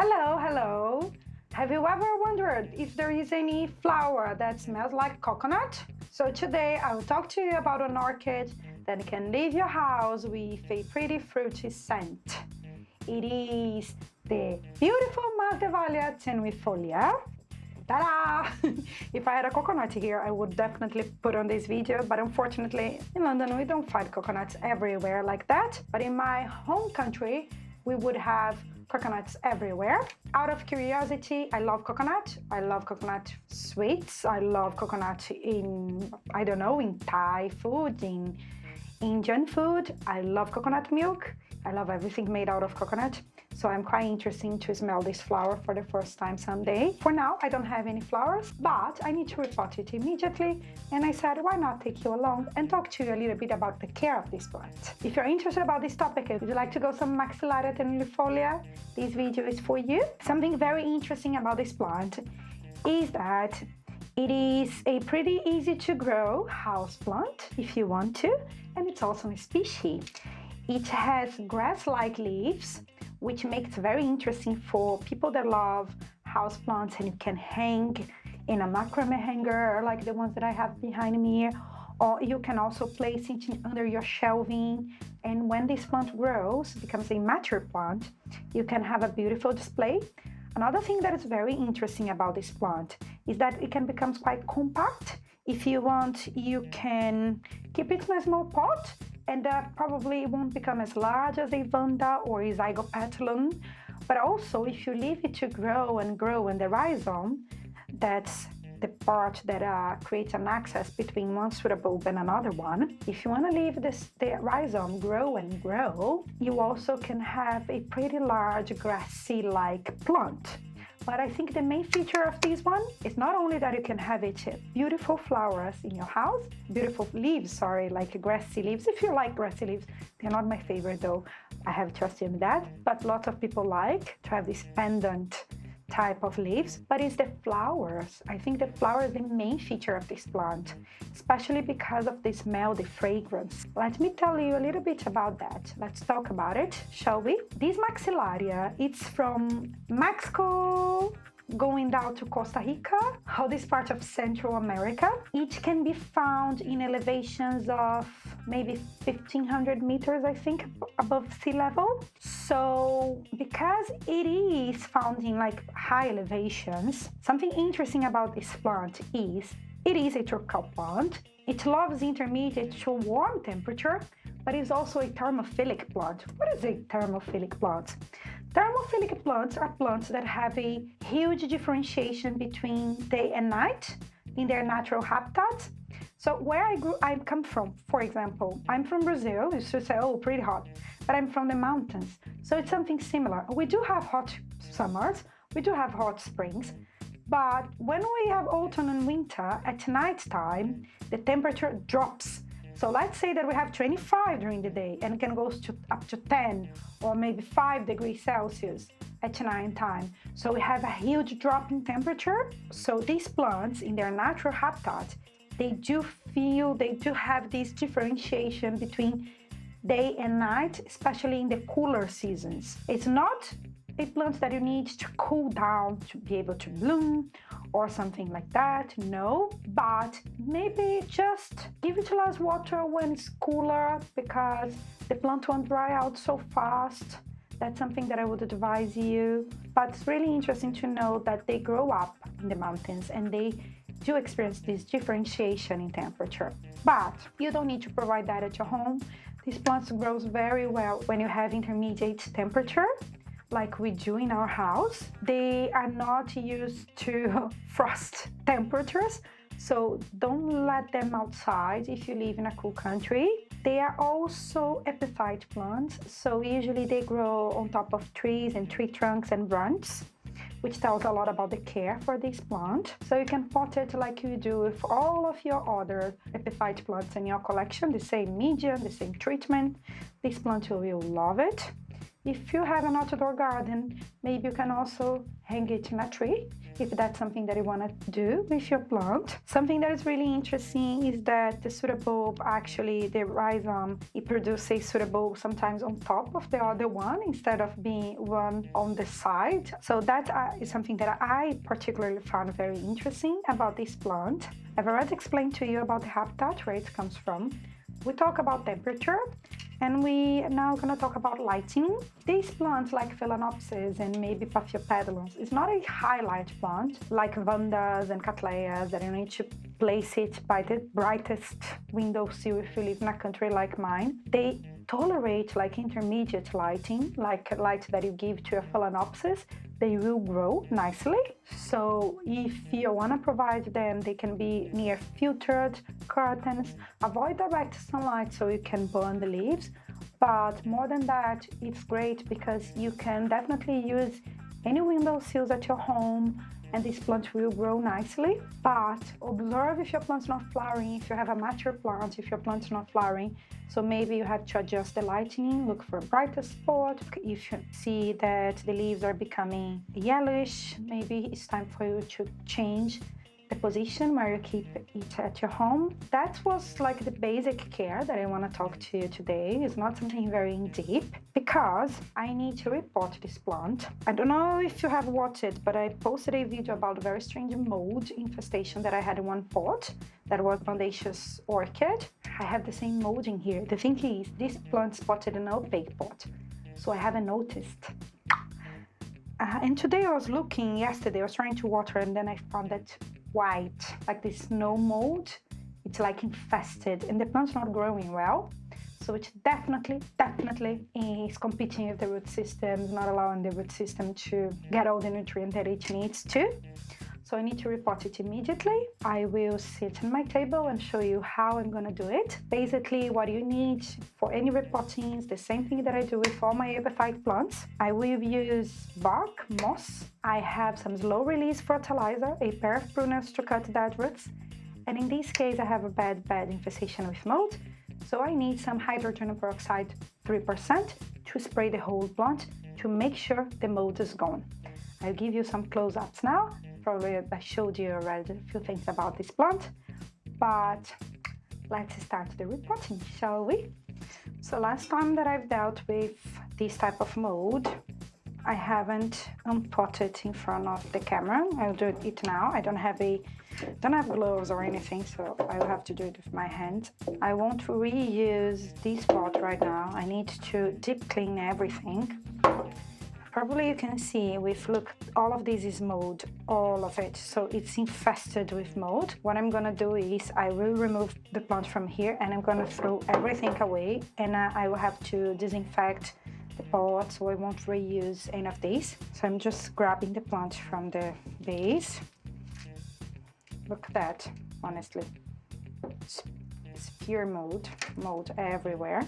Hello, hello. Have you ever wondered if there is any flower that smells like coconut? So today I will talk to you about an orchid that can leave your house with a pretty fruity scent. It is the beautiful Maxillaria tenuifolia. Ta-da! If I had a coconut here, I would definitely put on this video, but unfortunately in London we don't find coconuts everywhere like that. But in my home country, we would have coconuts everywhere. Out of curiosity, I love coconut. I love coconut sweets. I love coconut in, I don't know, in Thai food, in Indian food. I love coconut milk. I love everything made out of coconut. So I'm quite interested to smell this flower for the first time someday. For now, I don't have any flowers, but I need to repot it immediately. And I said, why not take you along and talk to you a little bit about the care of this plant. If you're interested about this topic, would you like to go some Maxillaria tenuifolia? This video is for you. Something very interesting about this plant is that it is a pretty easy to grow house plant if you want to, and it's also a species. It has grass-like leaves, which makes it very interesting for people that love houseplants, and you can hang in a macrame hanger like the ones that I have behind me, or you can also place it under your shelving, and when this plant grows, becomes a mature plant, you can have a beautiful display. Another thing that is very interesting about this plant is that it can become quite compact. If you want, you can keep it in a small pot, and that probably won't become as large as a vanda or a zygopetalum. But also, if you leave it to grow and grow in the rhizome, that's the part that creates an access between one pseudobulb and another one. If you want to leave the rhizome grow and grow, you also can have a pretty large grassy-like plant. But I think the main feature of this one is not only that you can have it beautiful flowers in your house, beautiful leaves, like grassy leaves. If you like grassy leaves, they're not my favorite though, I have to assume that. But lots of people like to have this pendant type of leaves, but it's the flowers. I think the flower is the main feature of this plant, especially because of the smell, the fragrance. Let me tell you a little bit about that. Let's talk about it, shall we? This Maxillaria, it's from Mexico going down to Costa Rica, all this part of Central America. It can be found in elevations of maybe 1,500 meters, I think, above sea level. So because it is found in like high elevations, something interesting about this plant is it is a tropical plant. It loves intermediate to warm temperature, but it's also a thermophilic plant. What is a thermophilic plant? Thermophilic plants are plants that have a huge differentiation between day and night in their natural habitats. So where I come from, for example, I'm from Brazil. You should say, oh, pretty hot, but I'm from the mountains. So it's something similar. We do have hot summers, we do have hot springs, but when we have autumn and winter, at night time, the temperature drops. So let's say that we have 25 during the day and it can go up to 10 or maybe 5 degrees Celsius at night time. So we have a huge drop in temperature. So these plants in their natural habitat, they do have this differentiation between day and night, especially in the cooler seasons. It's not a plant that you need to cool down to be able to bloom or something like that, no, but maybe just give it less water when it's cooler because the plant won't dry out so fast. That's something that I would advise you. But it's really interesting to know that they grow up in the mountains and they do experience this differentiation in temperature. But you don't need to provide that at your home. These plants grow very well when you have intermediate temperature, like we do in our house. They are not used to frost temperatures, so don't let them outside if you live in a cool country. They are also epiphyte plants, so usually they grow on top of trees and tree trunks and branches, which tells a lot about the care for this plant. So you can pot it like you do with all of your other epiphyte plants in your collection, the same medium, the same treatment. This plant will love it. If you have an outdoor garden, maybe you can also hang it in a tree, if that's something that you want to do with your plant. Something that is really interesting is that the pseudobulb, actually the rhizome, it produces a pseudobulb sometimes on top of the other one instead of being one on the side. So that is something that I particularly found very interesting about this plant. I've already explained to you about the habitat, where it comes from. We talk about temperature, and we are now going to talk about lighting. These plants like Phalaenopsis and maybe Paphiopedilons is not a highlight plant like Vandas and Cattleyas that you need to place it by the brightest windowsill if you live in a country like mine. They tolerate like intermediate lighting, like light that you give to a Phalaenopsis. They will grow nicely. So if you want to provide them, they can be near filtered curtains. Avoid direct sunlight so you can burn the leaves. But more than that, it's great because you can definitely use any windowsills at your home, and this plant will grow nicely. But observe if your plant's not flowering, if you have a mature plant, if your plant's not flowering. So maybe you have to adjust the lighting, look for a brighter spot. If you see that the leaves are becoming yellowish, maybe it's time for you to change the position where you keep it at your home. That was like the basic care that I want to talk to you today. It's not something very deep because I need to repot this plant. I don't know if you have watched it, but I posted a video about a very strange mold infestation that I had in one pot that was Bondacious orchid. I have the same mold in here. The thing is, this plant spotted an opaque pot, so I haven't noticed. And today I was looking, yesterday I was trying to water, and then I found that white, like this snow mold, it's like infested and the plant's not growing well. So it definitely is competing with the root system, not allowing the root system to get all the nutrient that it needs to. So I need to repot it immediately. I will sit on my table and show you how I'm gonna do it. Basically, what you need for any repotting is the same thing that I do with all my epiphyte plants. I will use bark, moss. I have some slow release fertilizer, a pair of pruners to cut dead roots. And in this case, I have a bad infestation with mold. So I need some hydrogen peroxide 3% to spray the whole plant to make sure the mold is gone. I'll give you some close-ups now. Probably I showed you already a few things about this plant, but let's start the repotting, shall we? So last time that I've dealt with this type of mold, I haven't unpotted in front of the camera. I'll do it now. I don't have gloves or anything, so I will have to do it with my hand. I won't reuse this pot right now. I need to deep clean everything. Probably you can see look, all of this is mold, all of it. So it's infested with mold. What I'm gonna do is I will remove the plant from here and I'm gonna throw everything away, and I will have to disinfect the pot, so I won't reuse any of these. So I'm just grabbing the plant from the base. Look at that, honestly. It's pure mold everywhere.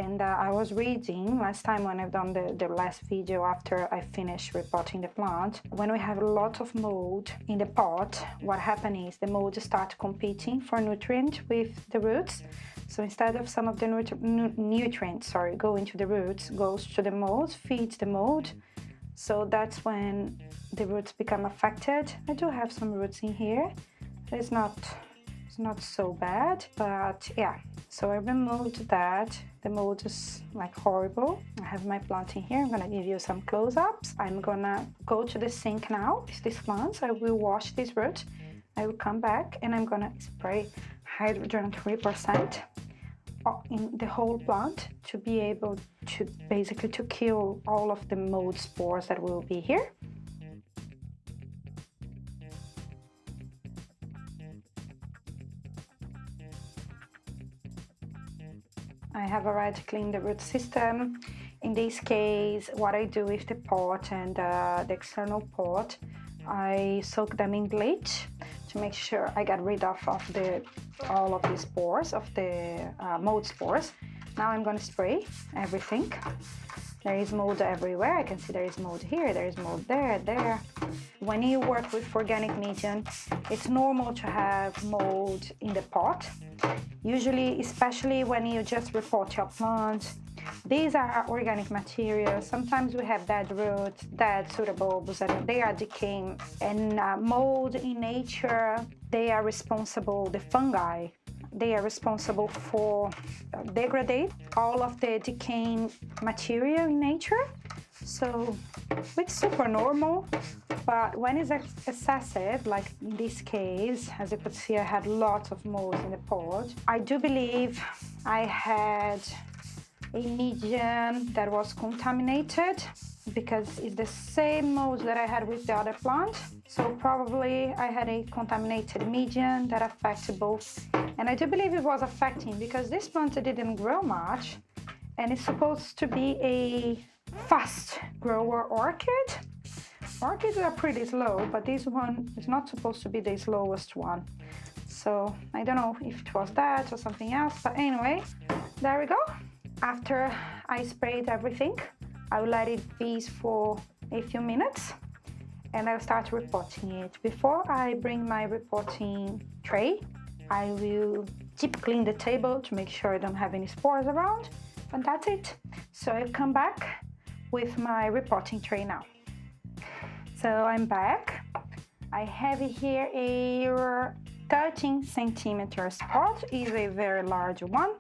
And I was reading last time when I've done the last video after I finished repotting the plant, when we have a lot of mold in the pot, what happens is the mold starts competing for nutrient with the roots. So instead of some of the nutrients going to the roots, goes to the mold, feeds the mold. So that's when the roots become affected. I do have some roots in here. It's not so bad, but yeah. So I removed that. The mold is like horrible. I have my plant in here. I'm gonna give you some close-ups. I'm gonna go to the sink now with these plants. I will wash this root. I will come back and I'm gonna spray hydrogen 3% in the whole plant to be able to basically to kill all of the mold spores that will be here. I have already cleaned the root system. In this case, what I do with the pot and the external pot, I soak them in bleach to make sure I get rid of all of the spores, of the mold spores. Now I'm going to spray everything. There is mold everywhere. I can see there is mold here, there is mold there. When you work with organic medium, it's normal to have mold in the pot. Usually, especially when you just repot your plant, These are organic materials. Sometimes we have dead roots, dead pseudobulbs, and they are decaying. And mold in nature, they are responsible, the fungi, they are responsible for degrade all of the decaying material in nature. So it's super normal, but when it's excessive, like in this case, as you could see, I had lots of molds in the pot. I do believe I had a medium that was contaminated because it's the same mold that I had with the other plant. So probably I had a contaminated medium that affected both. And I do believe it was affecting because this plant didn't grow much and it's supposed to be a fast grower orchid. Orchids are pretty slow, but this one is not supposed to be the slowest one. So I don't know if it was that or something else, but anyway, there we go. After I sprayed everything, I will let it freeze for a few minutes and I'll start repotting it. Before I bring my repotting tray, I will deep clean the table to make sure I don't have any spores around, and that's it. So I'll come back with my repotting tray now. So I'm back. I have here a 13 centimeters pot. It's a very large one.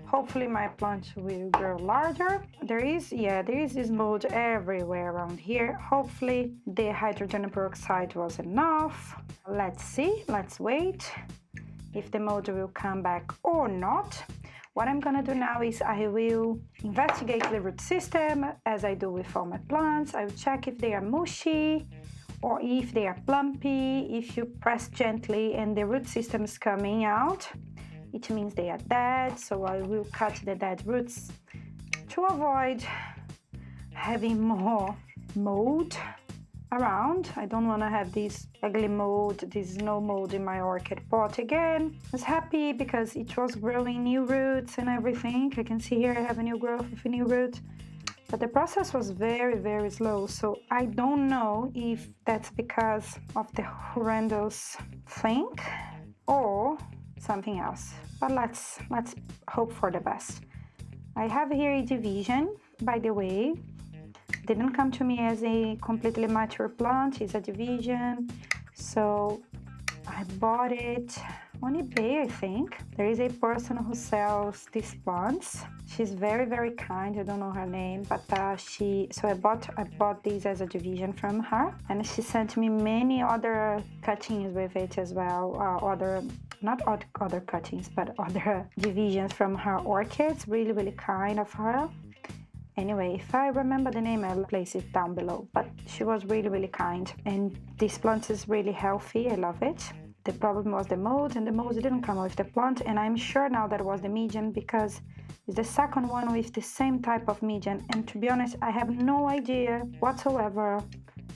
Hopefully my plant will grow larger. There is this mold everywhere around here. Hopefully the hydrogen peroxide was enough. Let's see, let's wait if the mold will come back or not. What I'm gonna do now is I will investigate the root system as I do with all my plants. I will check if they are mushy or if they are plumpy. If you press gently and the root system is coming out, it means they are dead. So I will cut the dead roots to avoid having more mold around. I don't want to have this ugly mold, this no mold in my orchid pot again. I was happy because it was growing new roots and everything. I can see here I have a new growth of a new root, but the process was very, very slow. So I don't know if that's because of the horrendous thing or something else, but let's hope for the best. I have here a division, by the way. Didn't come to me as a completely mature plant, it's a division. So I bought it on eBay, I think. There is a person who sells these plants. She's very, very kind. I don't know her name, but I bought these as a division from her, and she sent me many other cuttings with it as well. Not other cuttings, but other divisions from her orchids. Really, really kind of her. Anyway, if I remember the name, I'll place it down below. But she was really, really kind. And this plant is really healthy. I love it. The problem was the mold, and the mold didn't come with the plant. And I'm sure now that was the medium because it's the second one with the same type of medium. And to be honest, I have no idea whatsoever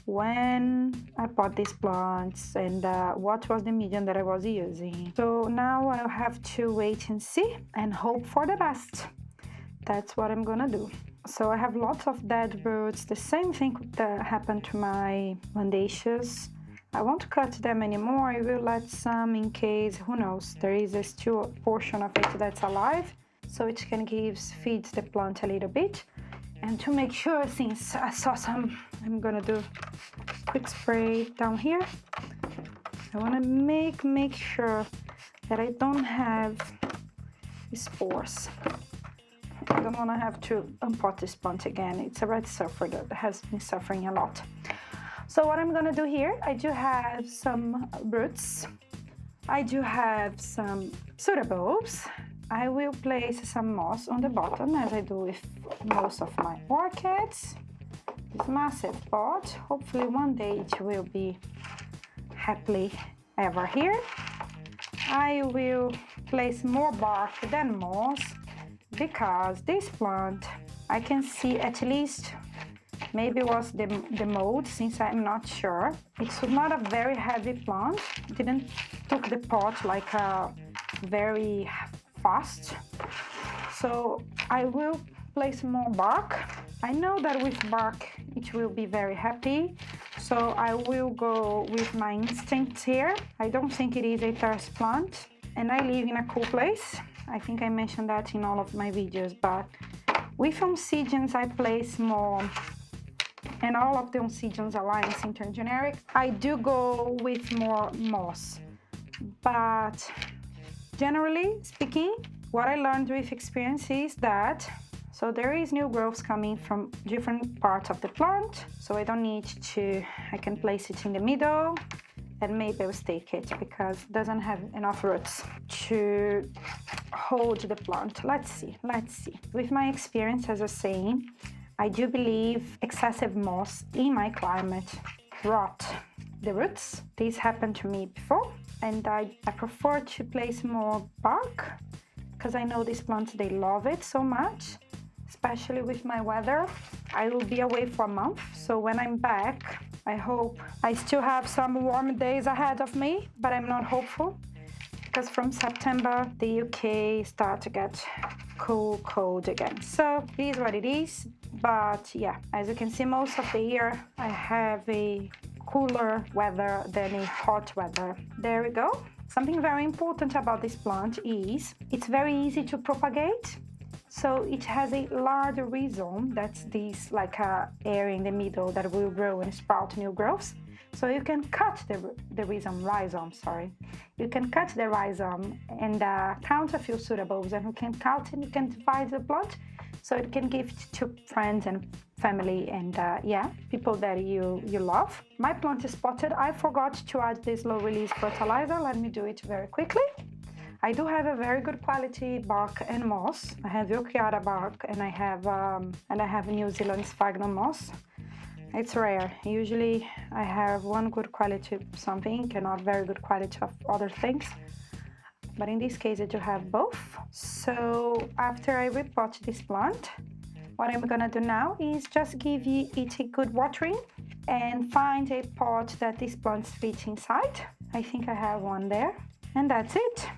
when I bought these plants and what was the medium that I was using. So now I'll have to wait and see and hope for the best. That's what I'm gonna do. So I have lots of dead roots. The same thing that happened to my Mendacious. I won't cut them anymore. I will let some in case, who knows, there is still a portion of it that's alive, so it can feed the plant a little bit. And to make sure, since I saw some, I'm gonna do a quick spray down here. I wanna make sure that I don't have spores. I don't want to have to unpot this plant again. It's a red sulfur that has been suffering a lot. So what I'm going to do here, I do have some roots. I do have some pseudobulbs. I will place some moss on the bottom as I do with most of my orchids. This massive pot. Hopefully one day it will be happily ever here. I will place more bark than moss, because this plant, I can see at least, maybe it was the mold, since I'm not sure. It's not a very heavy plant. It didn't took the pot like very fast. So I will place more bark. I know that with bark it will be very happy. So I will go with my instincts here. I don't think it is a terrace plant. And I live in a cool place. I think I mentioned that in all of my videos, but With oncidiums, I place more, and all of the oncidiums alliance intergeneric, I do go with more moss. But generally speaking, what I learned with experience is that, so there is new growths coming from different parts of the plant, so I don't need to, I can place it in the middle and maybe I'll stake it because it doesn't have enough roots to hold the plant. Let's see. With my experience, as I was saying, I do believe excessive moss in my climate rot the roots. This happened to me before, and I prefer to place more bark because I know these plants, they love it so much, especially with my weather. I will be away for a month, so when I'm back, I hope I still have some warm days ahead of me, but I'm not hopeful because from September, the UK start to get cold again. So it is what it is, but yeah, as you can see, most of the year I have a cooler weather than a hot weather. There we go. Something very important about this plant is it's very easy to propagate. So it has a large rhizome, that's this like a area in the middle that will grow and sprout new growths. So you can cut the rhizome. You can cut the rhizome and count a few suitables, and you can count and you can divide the plant. So it can give to friends and family and people that you love. My plant is potted. I forgot to add this low release fertilizer. Let me do it very quickly. I do have a very good quality bark and moss. I have Eucharya bark and I have New Zealand sphagnum moss. It's rare. Usually I have one good quality of something and not very good quality of other things. But in this case I do have both. So after I repot this plant, what I'm gonna do now is just give it a good watering and find a pot that these plants fit inside. I think I have one there, and that's it.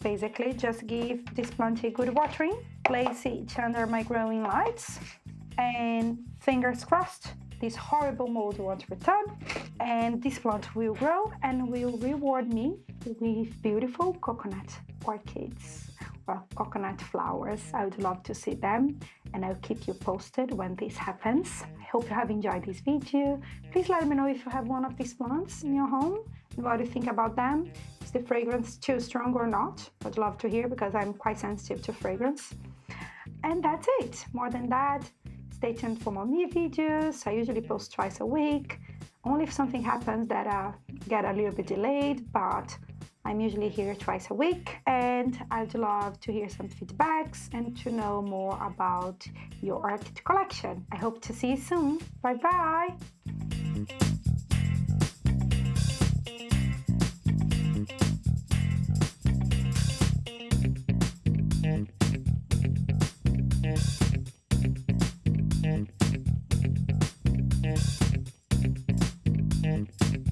Basically, just give this plant a good watering, place it under my growing lights, and fingers crossed, this horrible mold won't return, and this plant will grow and will reward me with beautiful coconut orchids or coconut flowers. I would love to see them, and I'll keep you posted when this happens. I hope you have enjoyed this video. Please let me know if you have one of these plants in your home and what you think about them. Is the fragrance too strong or not? I'd love to hear because I'm quite sensitive to fragrance. And that's it. More than that, stay tuned for more me videos. I usually post twice a week, only if something happens that get a little bit delayed, but I'm usually here twice a week, and I'd love to hear some feedbacks and to know more about your orchid collection. I hope to see you soon. Bye bye. Thank you.